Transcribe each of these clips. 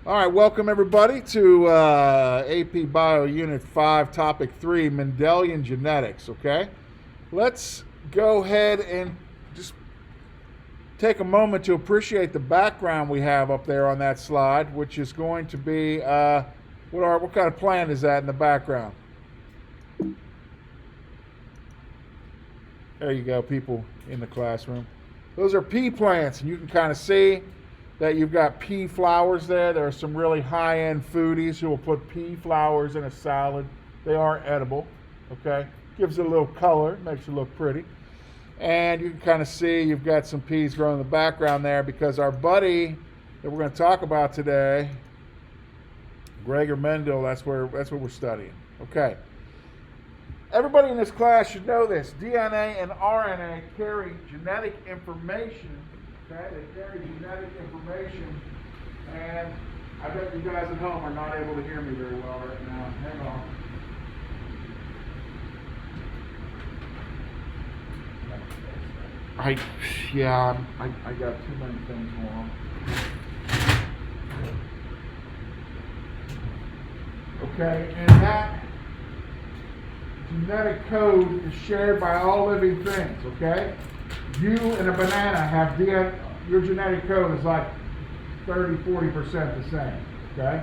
All right, welcome everybody to AP Bio Unit 5, Topic 3, Mendelian Genetics, okay? Let's go ahead and just take a moment to appreciate the background we have up there on that slide, which is going to be, what kind of plant is that in the background? There you go, people in the classroom. Those are pea plants, and you can kind of see that you've got pea flowers there. There are some really high-end foodies who will put pea flowers in a salad. They are edible, okay? Gives it a little color, makes it look pretty. And you can kind of see you've got some peas growing in the background there because our buddy that we're going to talk about today, Gregor Mendel, that's what we're studying. Okay. Everybody in this class should know this. DNA and RNA carry genetic information. Okay, they carry genetic information, and I bet you guys at home are not able to hear me very well right now. Hang on. I got too many things going on. Okay, and that genetic code is shared by all living things, okay? You and a banana have DNA, your genetic code is like 30-40% the same, okay?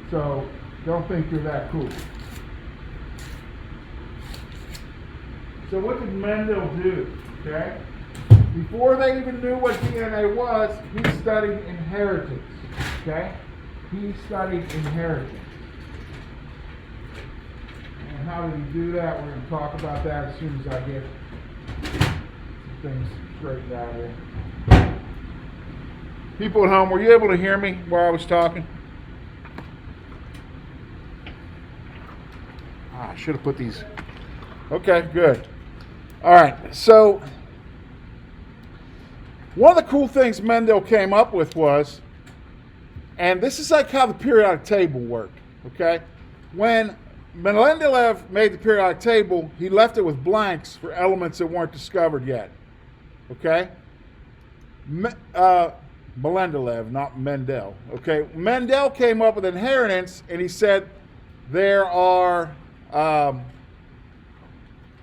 So don't think you're that cool. So what did Mendel do, okay? Before they even knew what DNA was, he studied inheritance, okay? He studied inheritance. And how did he do that? We're going to talk about that as soon as I get some things straightened out here. People at home, were you able to hear me while I was talking? I should have put these. Okay, good. All right, so one of the cool things Mendel came up with was, and this is like how the periodic table worked, okay? When Mendeleev made the periodic table, he left it with blanks for elements that weren't discovered yet, okay? Mendeleev, not Mendel, okay? Mendel came up with inheritance, and he said there are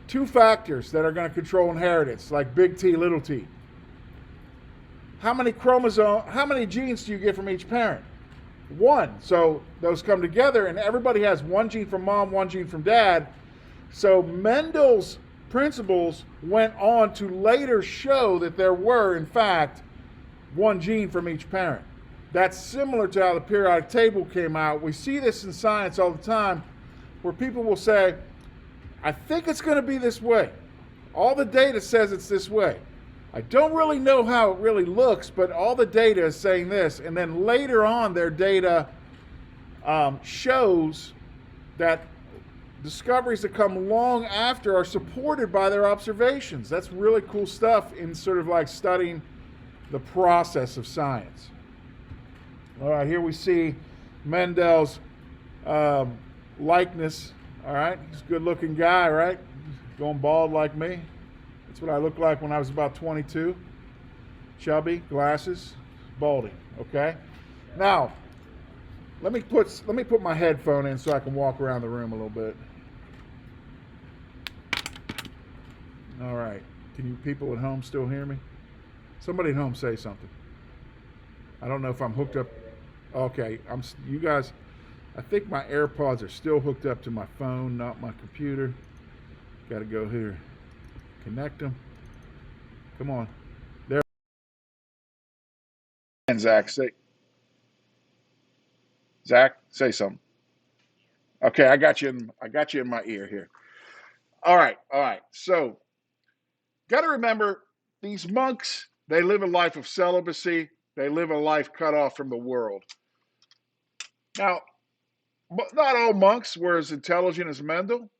two factors that are going to control inheritance, like big T, little t. How many genes do you get from each parent? One. So those come together, and everybody has one gene from mom, one gene from dad. So Mendel's principles went on to later show that there were, in fact, one gene from each parent. That's similar to how the periodic table came out. We see this in science all the time, where people will say, I think it's going to be this way. All the data says it's this way. I don't really know how it really looks, but all the data is saying this. And then later on, their data shows that discoveries that come long after are supported by their observations. That's really cool stuff in sort of like studying the process of science. All right, here we see Mendel's likeness. All right, he's a good-looking guy, right? Going bald like me. That's what I looked like when I was about 22. Chubby, glasses, balding. Okay. Now, let me put my headphone in so I can walk around the room a little bit. All right. Can you people at home still hear me? Somebody at home say something. I don't know if I'm hooked up. Okay, you guys. I think my AirPods are still hooked up to my phone, not my computer. Got to go here. Connect them. Come on. There. And Zach, say something. Okay, I got you in my ear here. All right. So, got to remember these monks, they live a life of celibacy. They live a life cut off from the world. Now, not all monks were as intelligent as Mendel,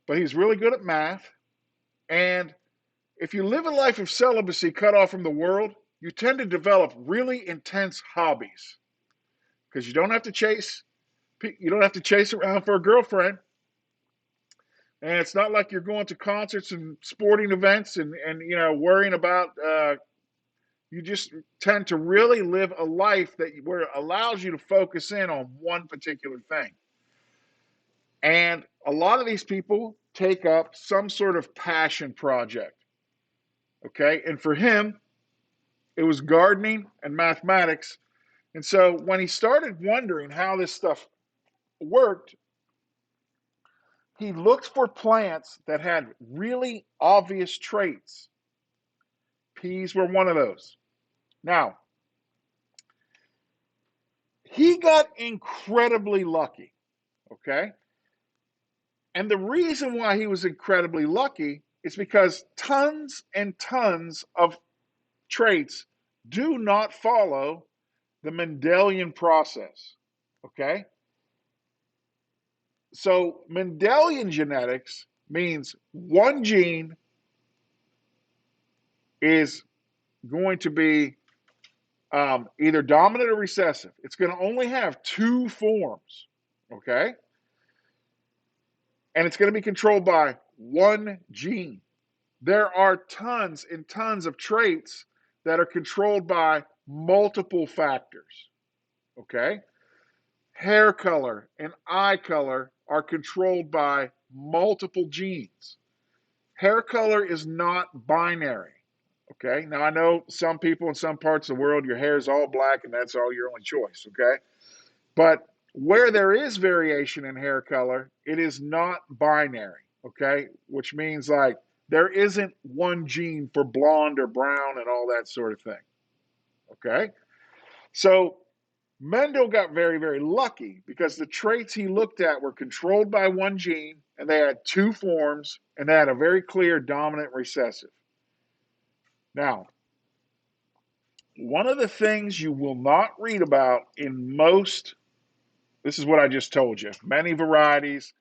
but he's really good at math. And if you live a life of celibacy cut off from the world, you tend to develop really intense hobbies because you don't have to chase around for a girlfriend. And it's not like you're going to concerts and sporting events and worrying about You just tend to really live a life where it allows you to focus in on one particular thing. And a lot of these people take up some sort of passion project. Okay. And for him, it was gardening and mathematics. And so when he started wondering how this stuff worked, he looked for plants that had really obvious traits. Peas were one of those. Now, he got incredibly lucky. Okay. And the reason why he was incredibly lucky is because tons and tons of traits do not follow the Mendelian process. Okay? So, Mendelian genetics means one gene is going to be either dominant or recessive. It's going to only have two forms. Okay? And it's going to be controlled by one gene. There are tons and tons of traits that are controlled by multiple factors. Okay? Hair color and eye color are controlled by multiple genes. Hair color is not binary. Okay? Now, I know some people in some parts of the world, your hair is all black and that's all your only choice. Okay? But where there is variation in hair color, it is not binary. Okay? Which means like there isn't one gene for blonde or brown and all that sort of thing. Okay? So Mendel got very, very lucky because the traits he looked at were controlled by one gene and they had two forms and they had a very clear dominant recessive. Now, one of the things you will not read about in most, this is what I just told you, many varieties.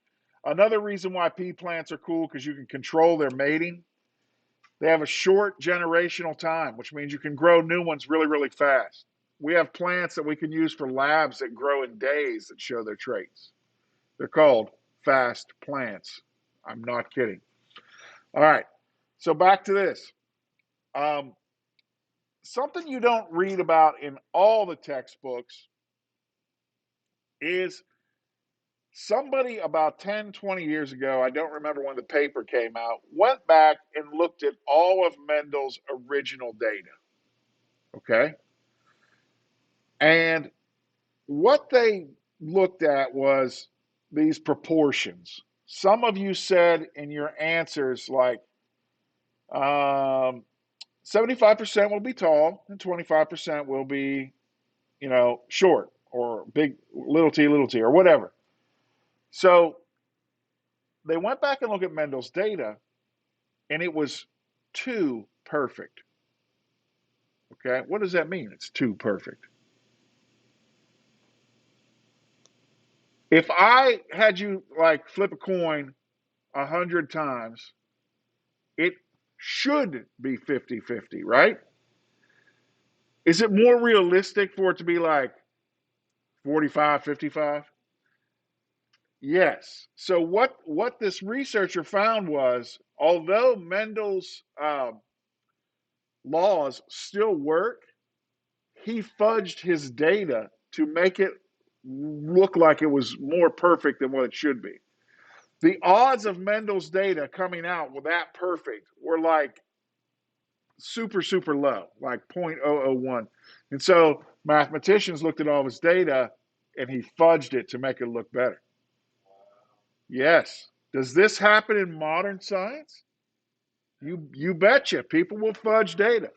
Another reason why pea plants are cool because you can control their mating. They have a short generational time, which means you can grow new ones really, really fast. We have plants that we can use for labs that grow in days that show their traits. They're called fast plants. I'm not kidding. All right. So back to this. Something you don't read about in all the textbooks is somebody about 10, 20 years ago, I don't remember when the paper came out, went back and looked at all of Mendel's original data. Okay? And what they looked at was these proportions. Some of you said in your answers, like, 75% will be tall and 25% will be, short or big, little t, or whatever. So they went back and looked at Mendel's data, and it was too perfect. Okay, what does that mean? It's too perfect. If I had you like flip a coin 100 times, it should be 50-50, right? Is it more realistic for it to be like 45-55? Yes. So what this researcher found was, although Mendel's laws still work, he fudged his data to make it look like it was more perfect than what it should be. The odds of Mendel's data coming out with that perfect were like super, super low, like 0.001. And so mathematicians looked at all of his data and he fudged it to make it look better. Yes. Does this happen in modern science? You betcha. People will fudge data.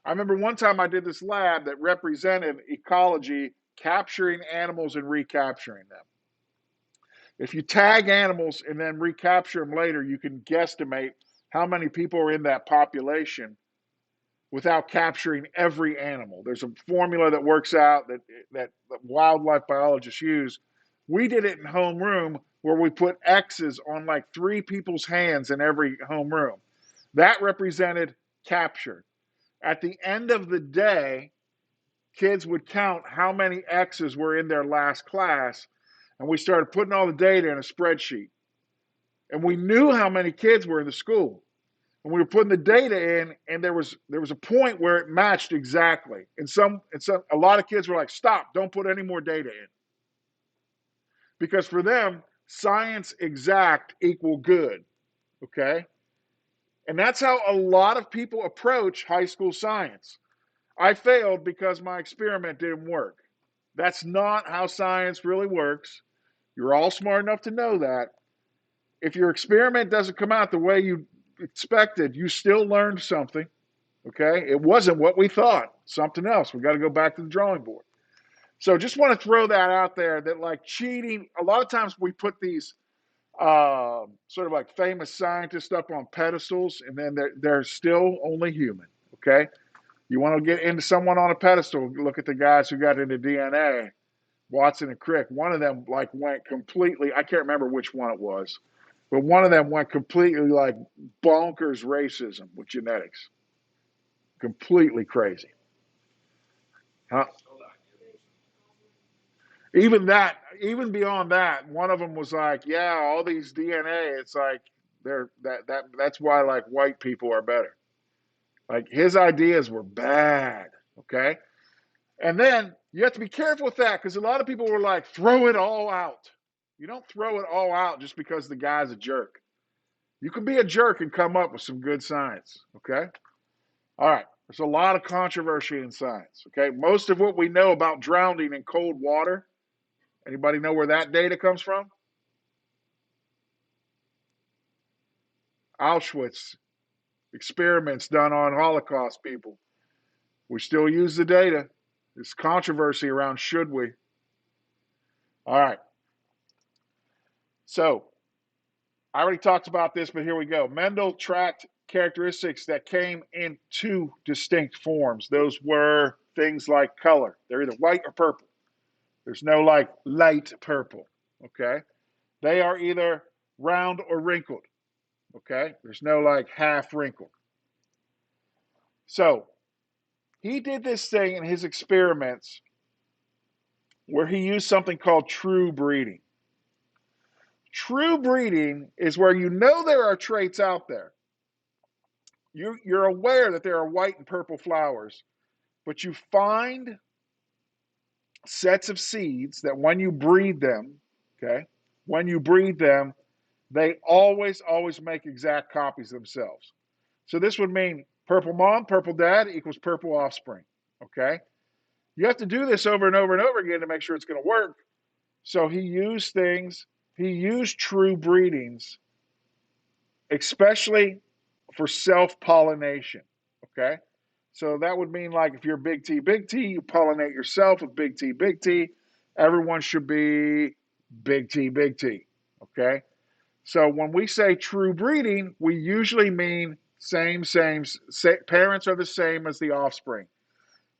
I remember one time I did this lab that represented ecology, capturing animals and recapturing them. If you tag animals and then recapture them later, you can guesstimate how many people are in that population without capturing every animal. There's a formula that works out that wildlife biologists use. We did it in homeroom where we put X's on like 3 people's hands in every homeroom. That represented capture. At the end of the day, kids would count how many X's were in their last class, and we started putting all the data in a spreadsheet. And we knew how many kids were in the school. And we were putting the data in, and there was a point where it matched exactly. And a lot of kids were like, "Stop! Don't put any more data in," because for them, science exact equal good. Okay, and that's how a lot of people approach high school science. I failed because my experiment didn't work. That's not how science really works. You're all smart enough to know that. If your experiment doesn't come out the way you expected, you still learned something. Okay? It wasn't what we thought, something else. We got to go back to the drawing board. So just want to throw that out there that like cheating, a lot of times we put these sort of like famous scientists up on pedestals, and then they're still only human. Okay? You want to get into someone on a pedestal, look at the guys who got into DNA, Watson and Crick. One of them like went completely, I can't remember which one it was, but one of them went completely like bonkers racism with genetics. Completely crazy. Huh? Even beyond that, one of them was like, yeah, all these DNA, it's like that's why like white people are better. Like his ideas were bad. Okay. And then you have to be careful with that because a lot of people were like, throw it all out. You don't throw it all out just because the guy's a jerk. You can be a jerk and come up with some good science. Okay. All right. There's a lot of controversy in science. Okay. Most of what we know about drowning in cold water, anybody know where that data comes from? Auschwitz, experiments done on Holocaust people. We still use the data. There's controversy around should we. All right. So I already talked about this, but here we go. Mendel tracked characteristics that came in two distinct forms. Those were things like color. They're either white or purple. There's no like light purple. Okay. They are either round or wrinkled. Okay. There's no like half wrinkled. So he did this thing in his experiments where he used something called true breeding. True breeding is where you know there are traits out there. You're aware that there are white and purple flowers, but you find sets of seeds that when you breed them, okay, when you breed them, they always make exact copies themselves. So this would mean purple mom, purple dad equals purple offspring, okay? You have to do this over and over and over again to make sure it's going to work. So he used true breedings, especially for self-pollination, okay? So that would mean like if you're big T, you pollinate yourself with big T. Everyone should be big T, okay? So when we say true breeding, we usually mean same, parents are the same as the offspring.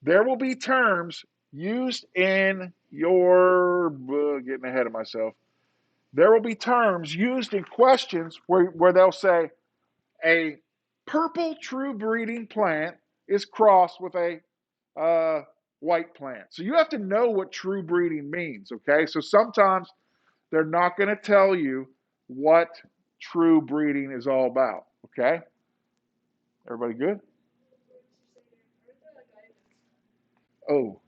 There will be terms used in your, getting ahead of myself. There will be terms used in questions where they'll say a purple true breeding plant is crossed with a white plant. So you have to know what true breeding means, okay? So sometimes they're not going to tell you what true breeding is all about, okay? Everybody good? Oh,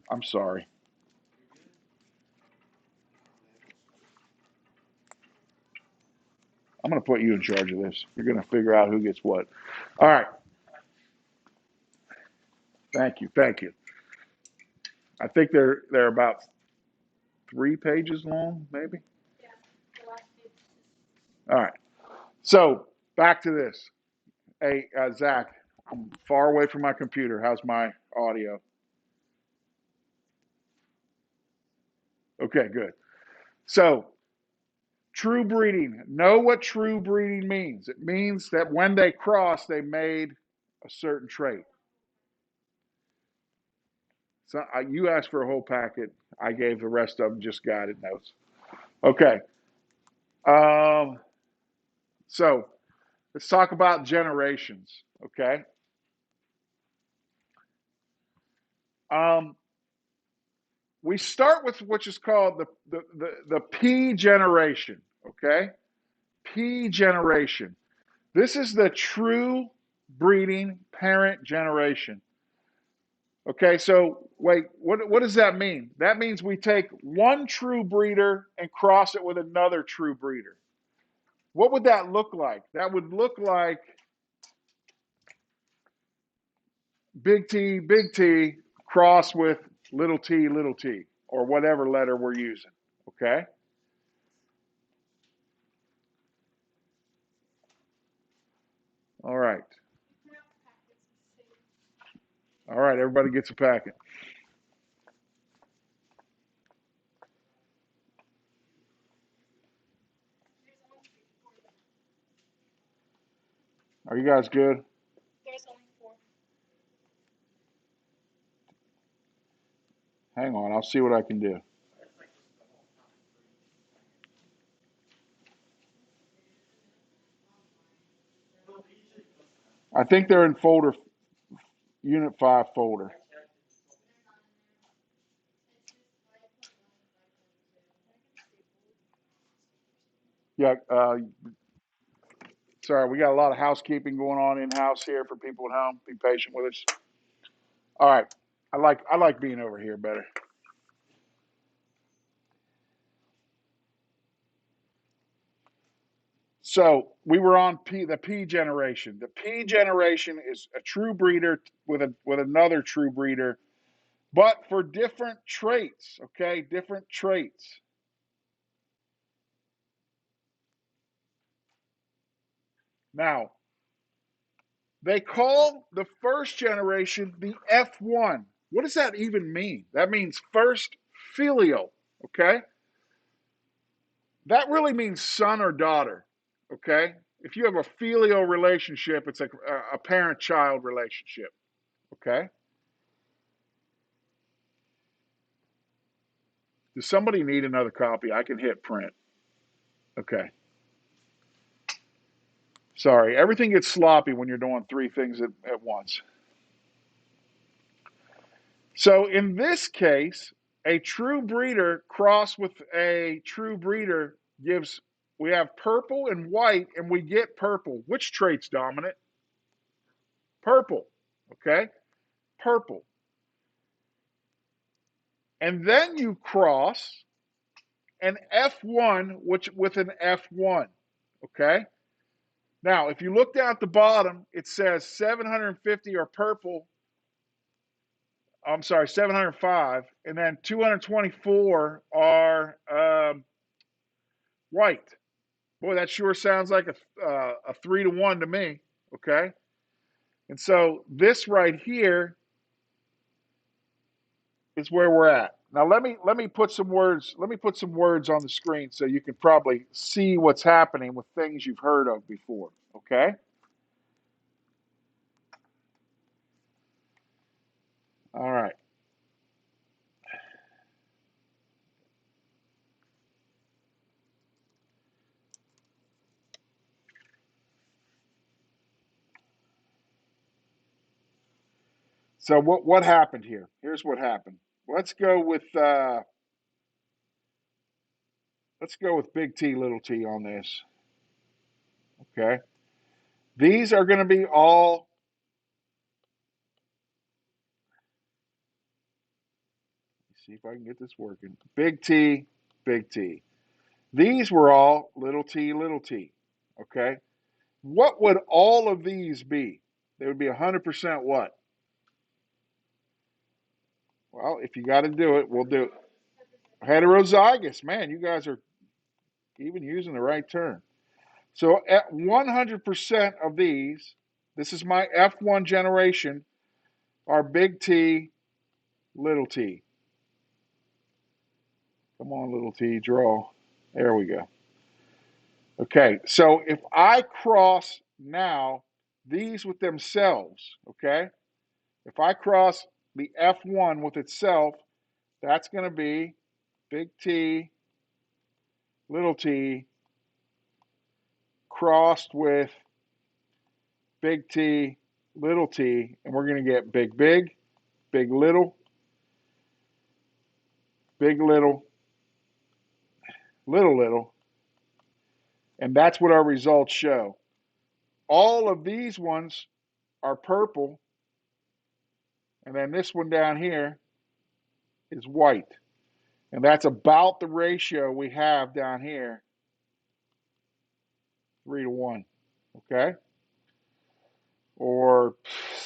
I'm sorry. I'm going to put you in charge of this. You're going to figure out who gets what. All right. Thank you. I think they're about 3 pages long, maybe. All right. So back to this. Hey, Zach, I'm far away from my computer. How's my audio? Okay, good. So, true breeding. Know what true breeding means. It means that when they cross, they made a certain trait. So, you asked for a whole packet. I gave the rest of them just guided notes. Okay. Um, so, let's talk about generations. Okay. Um, we start with which is called the P generation, okay? P generation. This is the true breeding parent generation. Okay, so wait, what does that mean? That means we take one true breeder and cross it with another true breeder. What would that look like? That would look like big T cross with little t, or whatever letter we're using. Okay? All right. All right, everybody gets a packet. Are you guys good? Hang on, I'll see what I can do. I think they're in folder Unit 5 folder. Yeah, sorry, we got a lot of housekeeping going on in house here for people at home. Be patient with us. All right, I like being over here better. So we were on the P generation. The P generation is a true breeder with another true breeder, but for different traits. Okay, different traits. Now they call the first generation the F1. What does that even mean? That means first filial. Okay, that really means son or daughter. Okay, if you have a filial relationship, it's like a parent-child relationship. Okay. Does somebody need another copy? I can hit print. Okay. Sorry. Everything gets sloppy when you're doing three things at once. So in this case, a true breeder crossed with a true breeder gives, we have purple and white, and we get purple. Which trait's dominant? Purple. Okay. Purple. And then you cross an F1 which with an F1. Okay. Now, if you look down at the bottom, it says 750 are purple. I'm sorry, 705, and then 224 are white. Boy, that sure sounds like a 3-to-1 to me. Okay, and so this right here is where we're at. Now let me put some words. Let me put some words on the screen so you can probably see what's happening with things you've heard of before. Okay. All right. So what happened here? Here's what happened. Let's go with uh, let's go with big T, little t on this. Okay. These are going to be all. Let's see if I can get this working. Big T, big T. These were all little t, little t. Okay. What would all of these be? They would be 100% what? Well, if you got to do it, we'll do it. Heterozygous. Man, you guys are even using the right term. So at 100% of these, this is my F1 generation, are big T, little t. Come on, little t, draw. There we go. Okay, so if I cross now these with themselves, okay, if I cross the F1 with itself, that's going to be big T, little t, crossed with big T, little t, and we're going to get big, big, big, little, big, little, little, little, and that's what our results show. All of these ones are purple, and then this one down here is white. And that's about the ratio we have down here, 3 to 1, okay? Or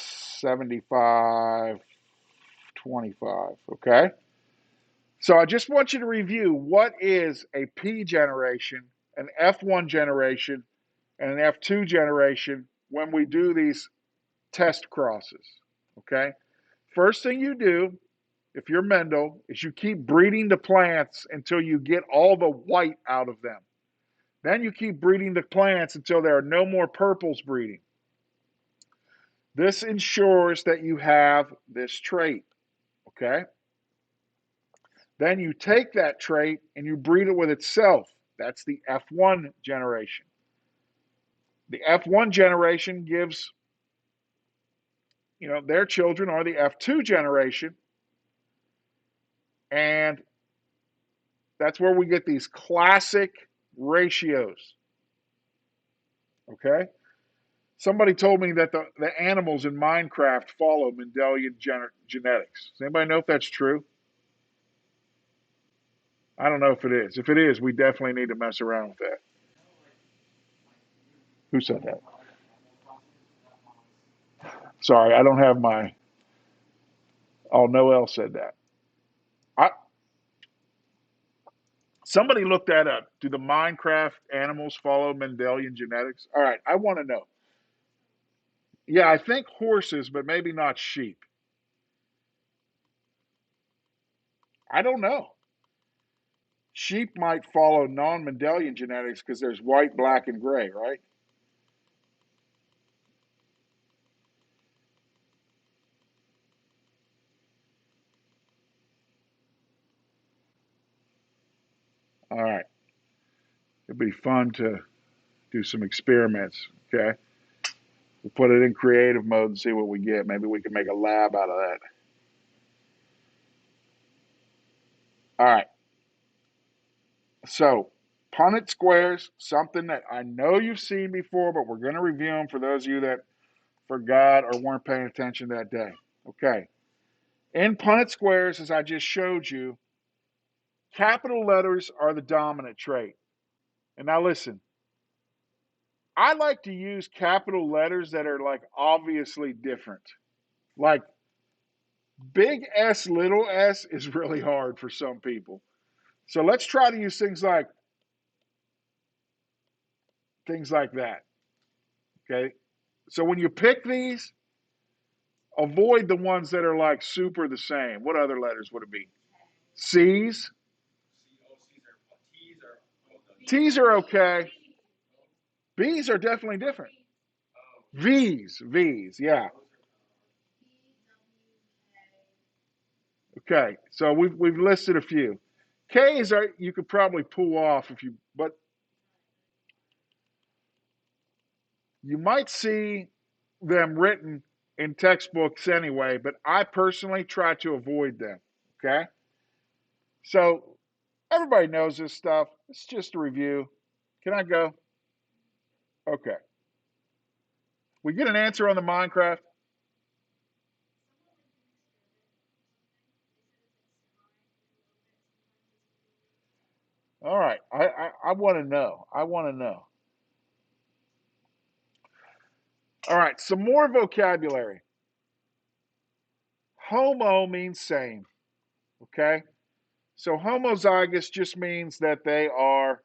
75-25, okay? So I just want you to review what is a P generation, an F1 generation, and an F2 generation when we do these test crosses, okay? First thing you do, if you're Mendel, is you keep breeding the plants until you get all the white out of them. Then you keep breeding the plants until there are no more purples breeding. This ensures that you have this trait, okay? Then you take that trait and you breed it with itself. That's the F1 generation. The F1 generation gives, their children are the F2 generation. And that's where we get these classic ratios. Okay? Somebody told me that the animals in Minecraft follow Mendelian genetics. Does anybody know if that's true? I don't know if it is. If it is, we definitely need to mess around with that. Who said that? Sorry, I don't have my. Oh, Noel said that. I, Somebody looked that up. Do the Minecraft animals follow Mendelian genetics? All right, I want to know. Yeah, I think horses, but maybe not sheep. I don't know. Sheep might follow non-Mendelian genetics because there's white, black, and gray, right? All right. It'd be fun to do some experiments, okay? We'll put it in creative mode and see what we get. Maybe we can make a lab out of that. All right. So, Punnett squares, something that I know you've seen before, but we're going to review them for those of you that forgot or weren't paying attention that day. Okay. In Punnett squares, as I just showed you, capital letters are the dominant trait. And now listen, I like to use capital letters that are like obviously different. Like big S, little s is really hard for some people. So let's try to use things like that. Okay. So when you pick these, avoid the ones that are like super the same. What other letters would it be? C's. T's are okay. B's are definitely different. V's, yeah. Okay, so we've listed a few. K's are you could probably pull off but you might see them written in textbooks anyway. But I personally try to avoid them. Okay, so everybody knows this stuff. It's just a review. Can I go? Okay. We get an answer on the Minecraft. All right. I want to know. I want to know. All right. Some more vocabulary. Homo means same. Okay. So homozygous just means that they are,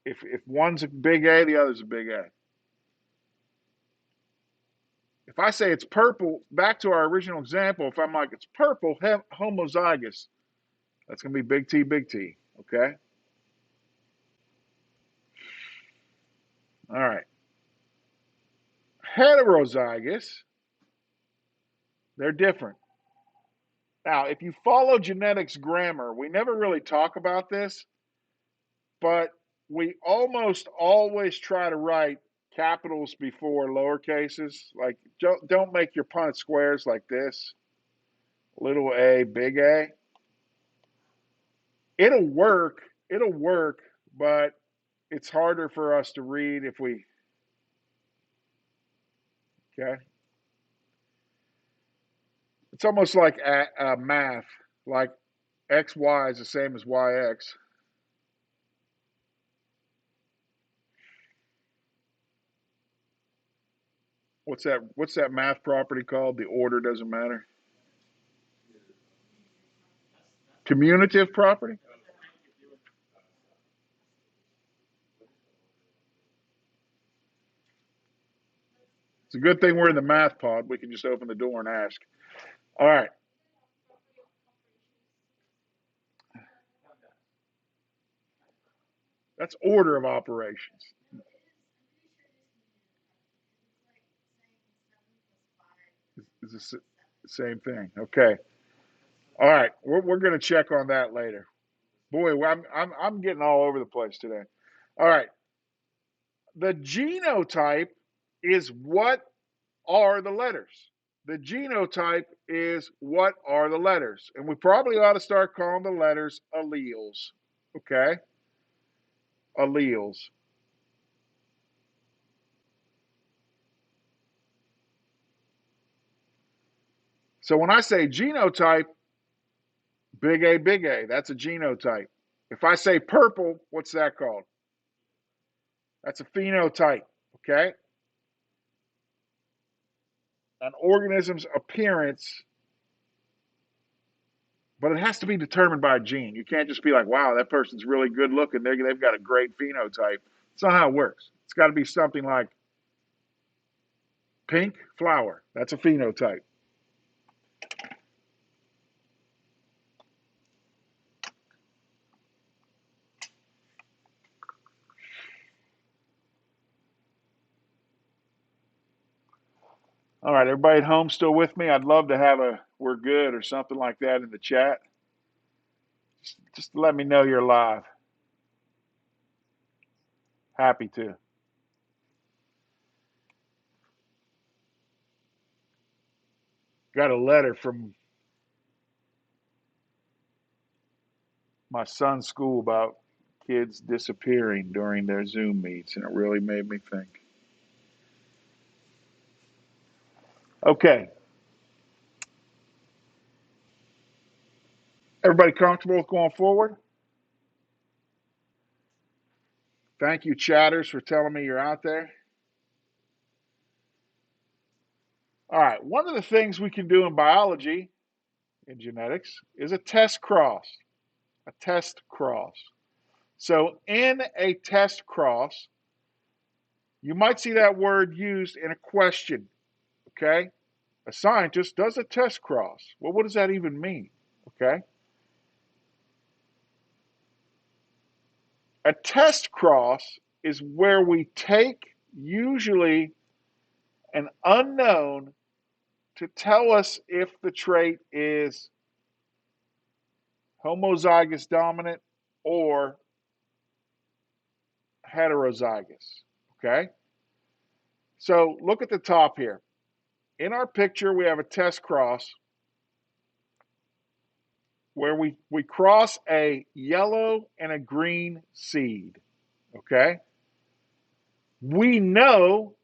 if one's a big A, the other's a big A. If I say it's purple, back to our original example, if I'm like, it's purple, homozygous, that's going to be big T, big T. Okay. All right. Heterozygous, they're different. Now, if you follow genetics grammar, we never really talk about this, but we almost always try to write capitals before lower cases. Like, don't make your Punnett squares like this, little a, big A. It'll work. It'll work, but it's harder for us to read if we, okay? It's almost like math, like XY is the same as YX. What's that math property called? The order doesn't matter. Commutative property? It's a good thing we're in the math pod. We can just open the door and ask. All right. That's order of operations. It's the same thing. Okay. All right. We're going to check on that later. Boy, I'm getting all over the place today. All right. The genotype is what are the letters. The genotype is what are the letters. And we probably ought to start calling the letters alleles. Okay? Alleles. So when I say genotype, big A, that's a genotype. If I say purple, what's that called? That's a phenotype. Okay? An organism's appearance, but it has to be determined by a gene. You can't just be like, wow, that person's really good looking. They've got a great phenotype. That's not how it works. It's got to be something like pink flower. That's a phenotype. All right, everybody at home still with me? I'd love to have a we're good or something like that in the chat. Just let me know you're live. Happy to. Got a letter from my son's school about kids disappearing during their Zoom meets, and it really made me think. Okay. Everybody comfortable with going forward? Thank you, chatters, for telling me you're out there. All right. One of the things we can do in biology, in genetics, is a test cross. A test cross. So in a test cross, you might see that word used in a question. Okay? A scientist does a test cross. Well, what does that even mean? Okay? A test cross is where we take usually an unknown to tell us if the trait is homozygous dominant or heterozygous. Okay? So look at the top here. In our picture, we have a test cross where we cross a yellow and a green seed. Okay? We know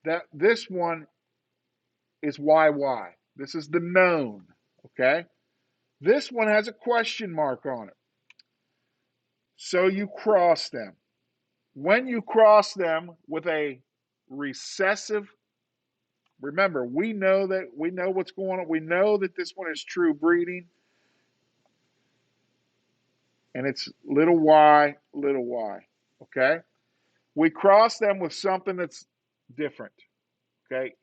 that this one is YY. This is the known. Okay? This one has a question mark on it. So you cross them. When you cross them with a recessive, remember, we know what's going on. We know that this one is true breeding. And it's little y, little y. Okay? We cross them with something that's different. Okay?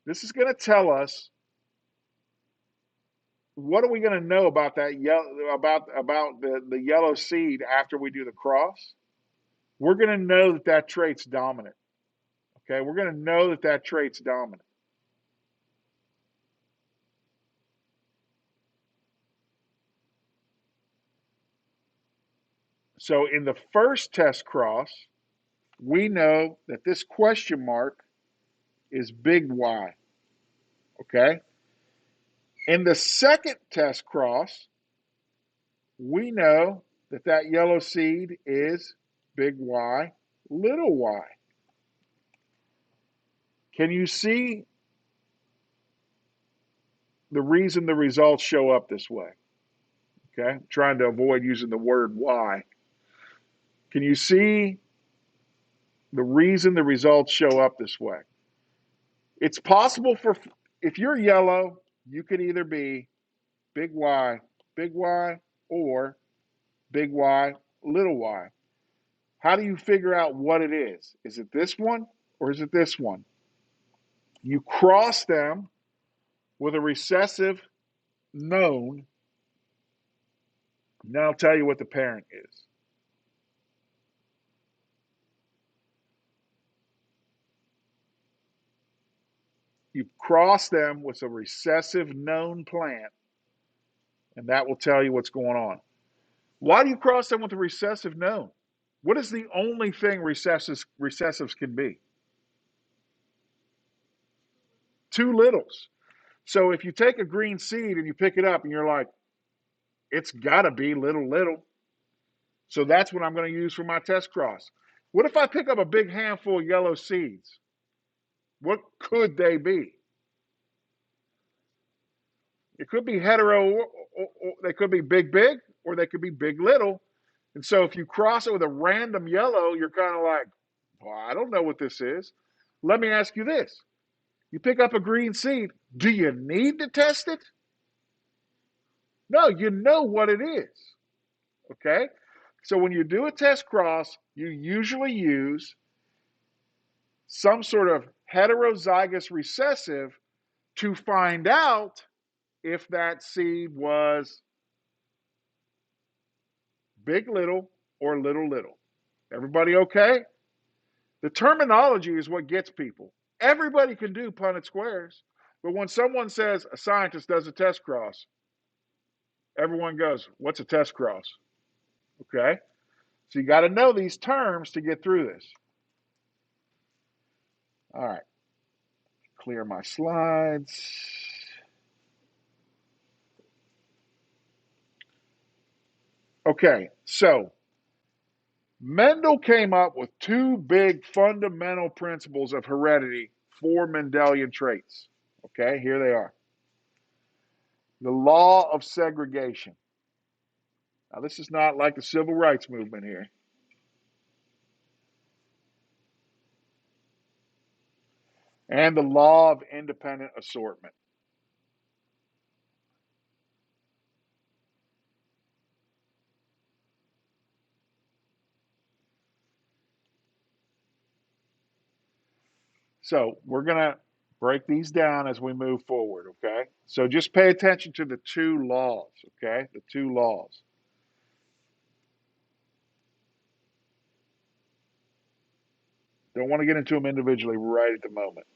This is going to tell us what are we going to know about that yellow about the yellow seed after we do the cross? We're going to know that that trait's dominant. Okay? We're going to know that that trait's dominant. So in the first test cross, we know that this question mark is big Y. Okay? In the second test cross, we know that that yellow seed is big Y, little y. Can you see the reason the results show up this way? Okay, I'm trying to avoid using the word Y. Can you see the reason the results show up this way? It's possible for, if you're yellow, you could either be big Y, or big Y, little y. How do you figure out what it is? Is it this one or is it this one? You cross them with a recessive known. Now I'll tell you what the parent is. You cross them with a recessive known plant, and that will tell you what's going on. Why do you cross them with a recessive known? What is the only thing recessives can be? Two littles. So if you take a green seed and you pick it up and you're like, it's got to be little, little. So that's what I'm going to use for my test cross. What if I pick up a big handful of yellow seeds? What could they be? It could be hetero, or they could be big, big, or they could be big, little. And so if you cross it with a random yellow, you're kind of like, well, I don't know what this is. Let me ask you this. You pick up a green seed, do you need to test it? No, you know what it is. Okay? So when you do a test cross, you usually use some sort of heterozygous recessive to find out if that seed was big little or little little. Everybody okay? The terminology is what gets people. Everybody can do Punnett squares, but when someone says a scientist does a test cross, everyone goes, what's a test cross? Okay? So you got to know these terms to get through this. All right. Clear my slides. Okay, so Mendel came up with two big fundamental principles of heredity for Mendelian traits. Okay, here they are. The law of segregation. Now, this is not like the civil rights movement here. And the law of independent assortment. So we're going to break these down as we move forward, okay? So just pay attention to the two laws, okay? The two laws. Don't want to get into them individually right at the moment.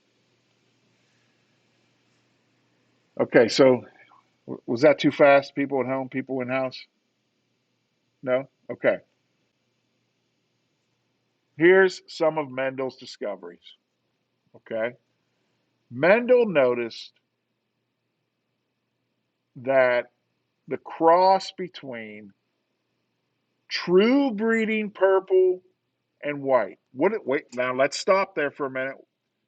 Okay, so was that too fast? People at home, people in house? No? Okay. Here's some of Mendel's discoveries. Okay. Mendel noticed that the cross between true breeding purple and white. Wait, now let's stop there for a minute.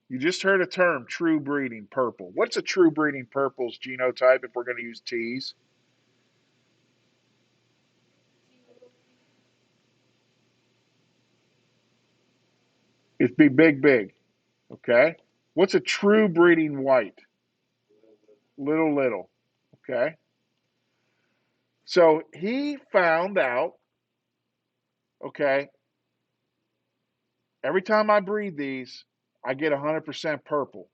You just heard a term, true breeding purple. What's a true breeding purple's genotype if we're going to use T's? It'd be big, big. Okay. What's a true breeding white? Little, little. Okay. So he found out, okay, every time I breed these, I get 100% purple.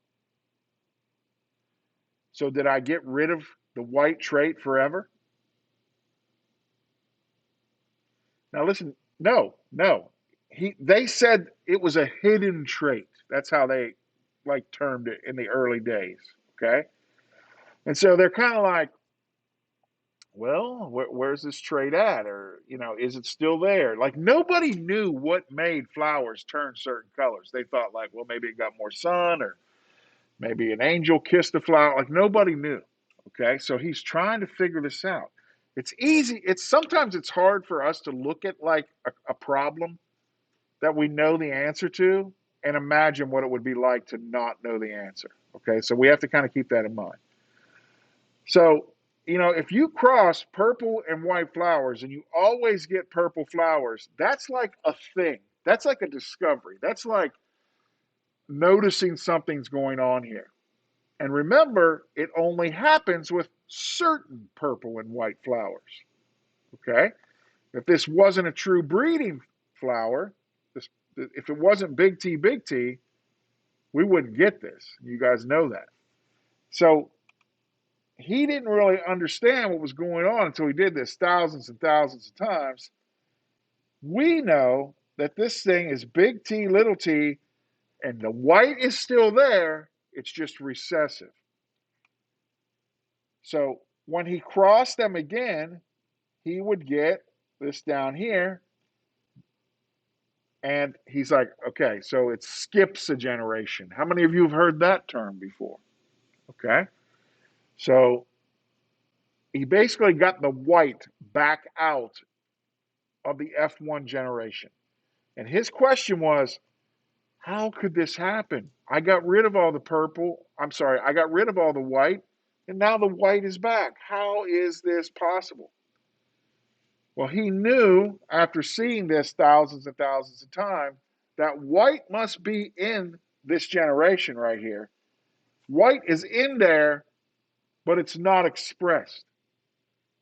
So did I get rid of the white trait forever? Now listen, no, no. They said it was a hidden trait. That's how they like termed it in the early days. Okay. And so they're kind of like, well, where's this trait at? Or, is it still there? Like nobody knew what made flowers turn certain colors. They thought like, well, maybe it got more sun, or maybe an angel kissed the flower. Like nobody knew. Okay. So he's trying to figure this out. It's easy. Sometimes it's hard for us to look at like a problem that we know the answer to and imagine what it would be like to not know the answer. Okay, so we have to kind of keep that in mind. So, if you cross purple and white flowers and you always get purple flowers, that's like a thing. That's like a discovery. That's like noticing something's going on here. And remember, it only happens with certain purple and white flowers. Okay? If this wasn't a true breeding flower, if it wasn't big T, we wouldn't get this. You guys know that. So he didn't really understand what was going on until he did this thousands and thousands of times. We know that this thing is big T, little t, and the white is still there. It's just recessive. So when he crossed them again, he would get this down here. And he's like, okay, so it skips a generation. How many of you have heard that term before? Okay. So he basically got the white back out of the F1 generation. And his question was, how could this happen? I got rid of all the purple. I'm sorry, I got rid of all the white, and now the white is back. How is this possible? Well, he knew after seeing this thousands and thousands of times that white must be in this generation right here. White is in there, but it's not expressed.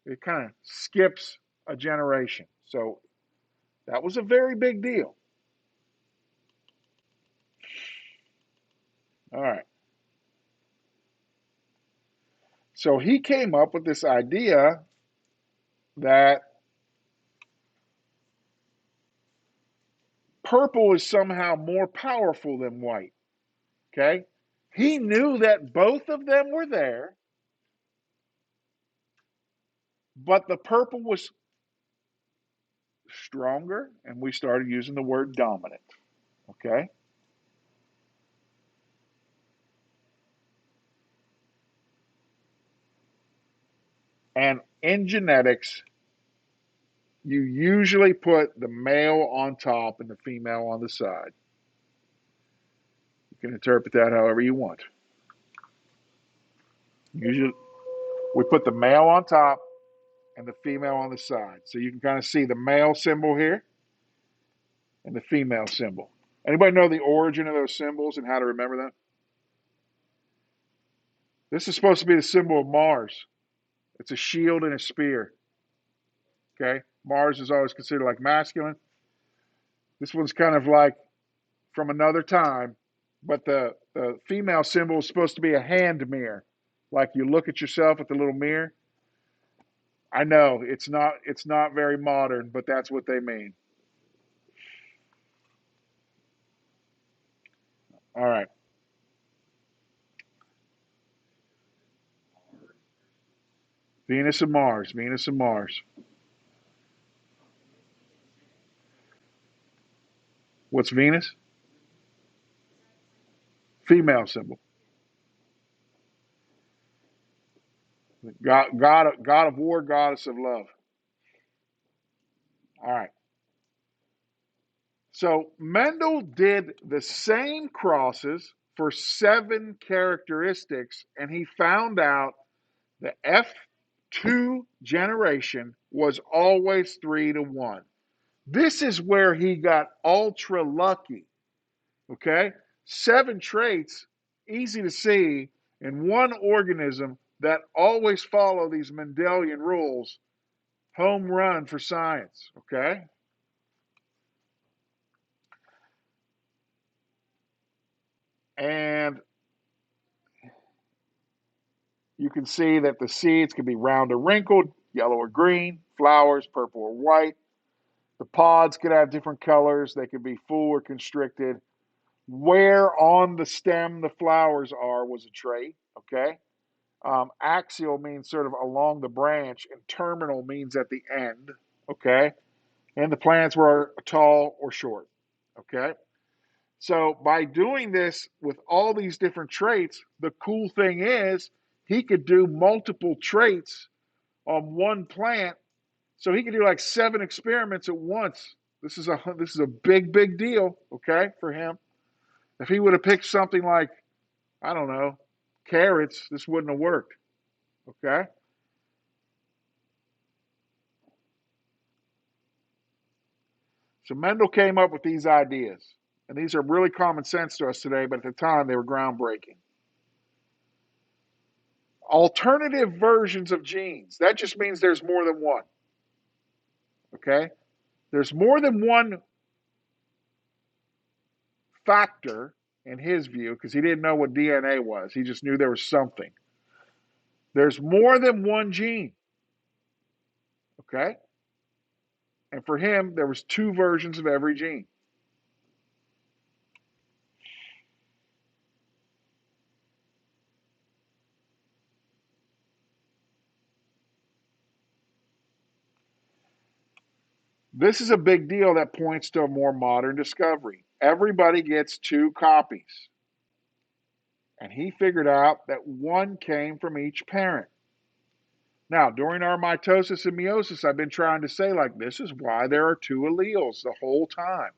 It kind of skips a generation. So that was a very big deal. All right. So he came up with this idea that purple is somehow more powerful than white. Okay? He knew that both of them were there, but the purple was stronger, and we started using the word dominant. Okay? And in genetics, you usually put the male on top and the female on the side. You can interpret that however you want. Usually, we put the male on top and the female on the side. So you can kind of see the male symbol here and the female symbol. Anybody know the origin of those symbols and how to remember them? This is supposed to be the symbol of Mars. It's a shield and a spear. Okay? Mars is always considered like masculine. This one's kind of like from another time, but the female symbol is supposed to be a hand mirror. Like you look at yourself at the little mirror. I know it's not very modern, but that's what they mean. All right. Venus and Mars, Venus and Mars. What's Venus? Female symbol. God of war, goddess of love. All right. So Mendel did the same crosses for 7 characteristics, and he found out the F2 generation was always 3-1. This is where he got ultra lucky. Okay? 7 traits, easy to see, in one organism that always follow these Mendelian rules. Home run for science. Okay? And you can see that the seeds can be round or wrinkled, yellow or green, flowers, purple or white. The pods could have different colors. They could be full or constricted. Where on the stem the flowers are was a trait. Okay. Axial means sort of along the branch, and terminal means at the end. Okay. And the plants were tall or short. Okay. So by doing this with all these different traits, the cool thing is he could do multiple traits on one plant, so he could do like 7 experiments at once. This is a big deal, okay, for him. If he would have picked something like, I don't know, carrots, this wouldn't have worked, okay? So Mendel came up with these ideas, and these are really common sense to us today, but at the time they were groundbreaking. Alternative versions of genes. That just means there's more than one, okay? There's more than one factor in his view, because he didn't know what DNA was. He just knew there was something. There's more than one gene, okay? And for him, there was 2 versions of every gene. This is a big deal that points to a more modern discovery. Everybody gets 2 copies. And he figured out that one came from each parent. Now, during our mitosis and meiosis, I've been trying to say, like, this is why there are 2 alleles the whole time.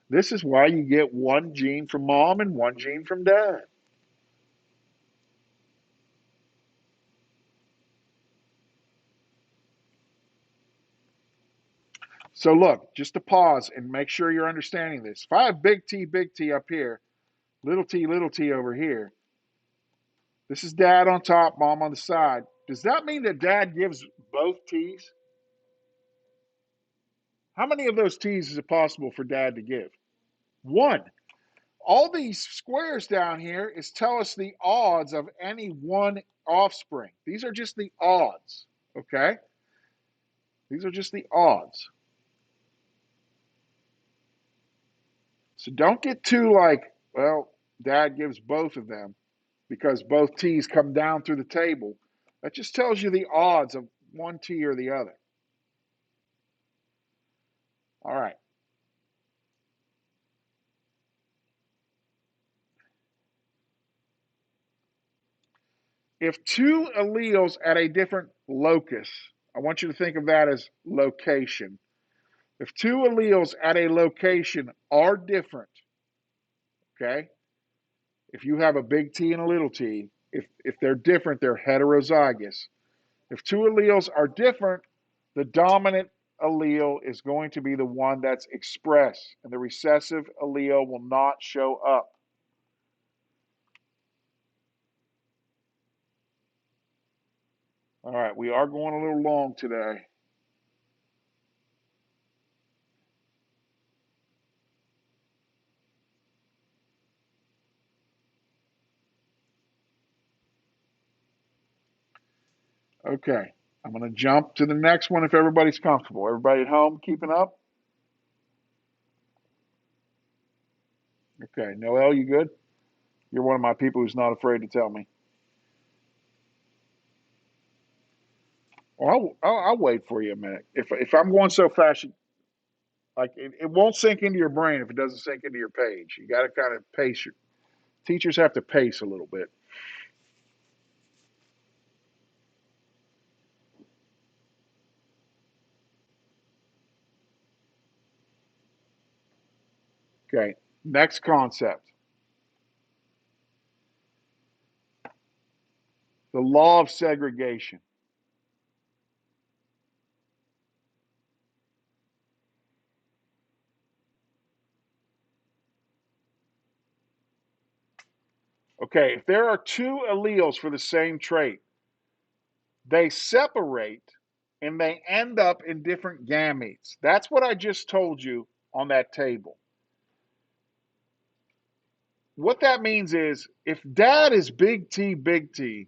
This is why you get one gene from mom and one gene from dad. So look, just to pause and make sure you're understanding this. If I have big T up here, little t over here, this is dad on top, mom on the side. Does that mean that dad gives both T's? How many of those T's is it possible for dad to give? One. All these squares down here is tell us the odds of any one offspring. These are just the odds, okay? These are just the odds. So don't get too like, well, dad gives both of them because both T's come down through the table. That just tells you the odds of one T or the other. All right. If 2 alleles at a different locus, I want you to think of that as location. If 2 alleles at a location are different, okay? If you have a big T and a little t, if they're different, they're heterozygous. If 2 alleles are different, the dominant allele is going to be the one that's expressed, and the recessive allele will not show up. All right, we are going a little long today. Okay, I'm going to jump to the next one if everybody's comfortable. Everybody at home keeping up? Okay, Noel, you good? You're one of my people who's not afraid to tell me. Well, I'll wait for you a minute. If I'm going so fast, like it won't sink into your brain if it doesn't sink into your page. You got to kind of pace your teachers have to pace a little bit. Okay. Next concept, the law of segregation. Okay, if there are 2 alleles for the same trait, they separate and they end up in different gametes. That's what I just told you on that table. What that means is if dad is big T,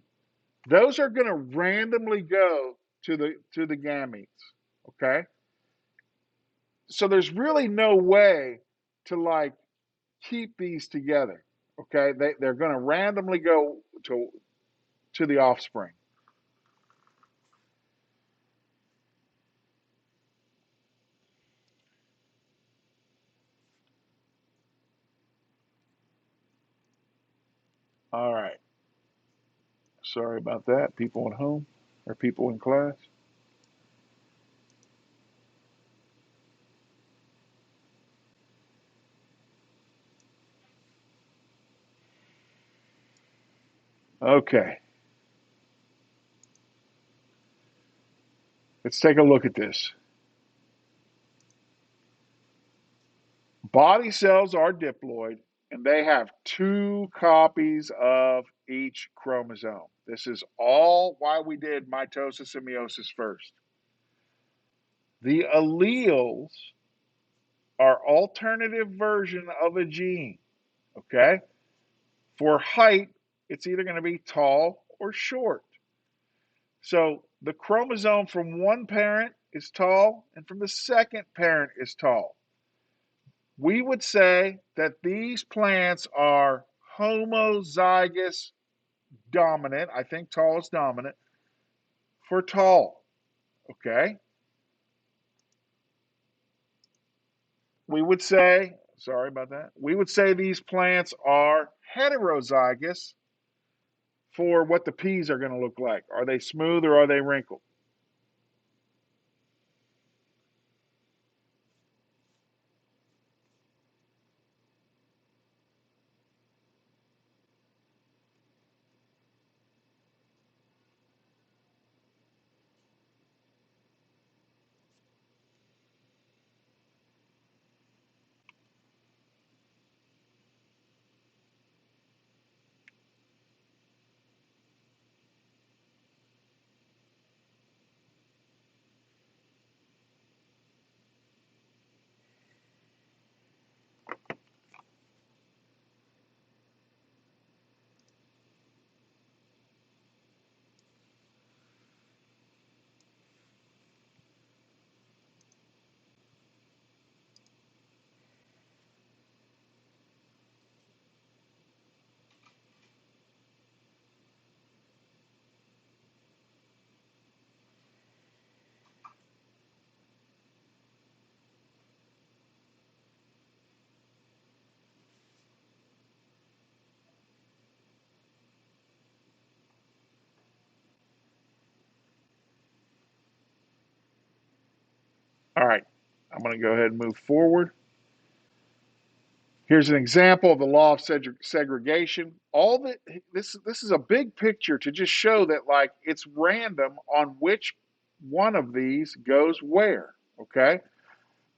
those are going to randomly go to the gametes, okay? So there's really no way to like keep these together, okay? They're going to randomly go to the offspring. All right. Sorry about that, people at home or people in class. Okay, let's take a look at this. Body cells are diploid, and they have two copies of each chromosome. This is all why we did mitosis and meiosis first. The alleles are alternative version of a gene, okay? For height, it's either going to be tall or short. So the chromosome from one parent is tall and from the second parent is tall. We would say that these plants are homozygous dominant. I think tall is dominant for tall. Okay. We would say, sorry about that. We would say these plants are heterozygous for what the peas are going to look like. Are they smooth or are they wrinkled? All right. I'm going to go ahead and move forward. Here's an example of the law of segregation. All that this is a big picture to just show that like it's random on which one of these goes where. Okay,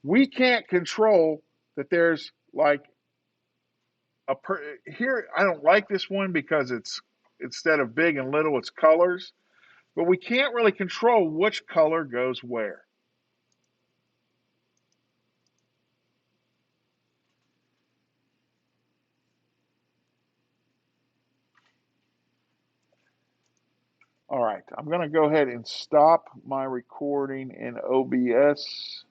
we can't control that. There's like here. I don't like this one because it's instead of big and little, it's colors. But we can't really control which color goes where. All right, I'm going to go ahead and stop my recording in OBS.